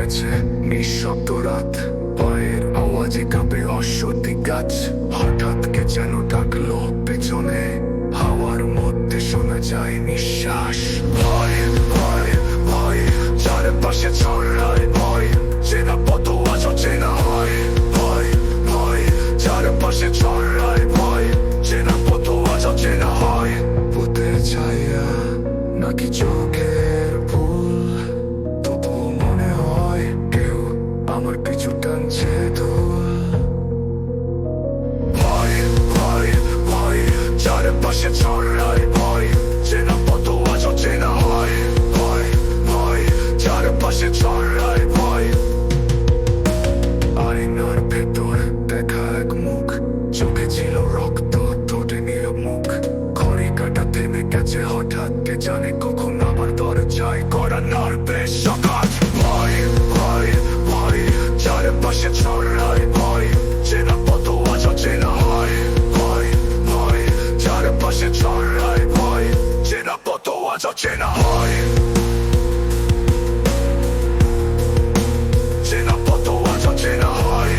গেছে নিঃশব্দ রাত, পায়ের আওয়াজে কাঁপে অশ্বতী গাছ। হঠাৎ কে যেন ডাকলো পেছনে, হাওয়ার মধ্যে শোনা যায় নিঃশ্বাস। ভয় ভয় ভয় চারপাশে ছড়ায় ভয়, চেনা পথ আজ অচেনা হয়। ভয় ভয় চারপাশে ছড়ায় ভয়, চেনা পথ আজ অচেনা হয়। ভূতের ছায়া নাকি চোখের ভুল, তবুও মনে হয় কেউ আমার পিছু টানছে দোল। ভয় ভয় ভয় চারপাশে ছড়ায় ভয়, চেনা পথ আজ অচেনা হয়। ভয় ভয় চারপাশে ছড়ায় ভয়। আয়নার ভেতর দেখা এক মুখ, চোখে ছিল রক্ত, ঠোঁটে নীরব মুখ। ঘড়ি কাটা থেমে গেছে হঠাৎ, কে জানে কখন আবার দরজায় করা নাড়বে সকাল। ভয় ভয় ভয় চারপাশে ছড়ায় ভয়, চেনা পথ আজ অচেনা হয়। ভয় ভয় চারপাশে ছড়ায় ভয়, চেনা পথ আজ অচেনা হয়। চেনা পথ আজ অচেনা হয়।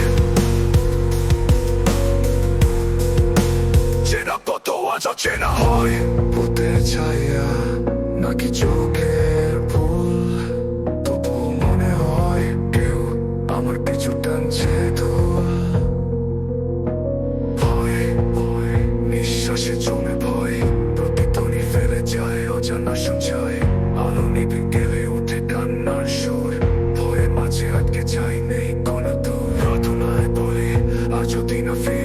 চেনা পথ আজ অচেনা হয়। ভূতের ছায়া নাকি চোখের ভুল, তবুও মনে হয় কেউ আমার পিছু টানছে দোল। ভয় ভয় নিঃশ্বাসে জমে ভয়, প্রতিধ্বনি ফেলে যায় অজানা সঞ্চয়। আলো নিভে গেলে উঠে কান্নার সুর, ভয়ে মাঝে আটকে যায় নেই কোনো দূর। প্রার্থনায় বলে আজ যদি না ফিরে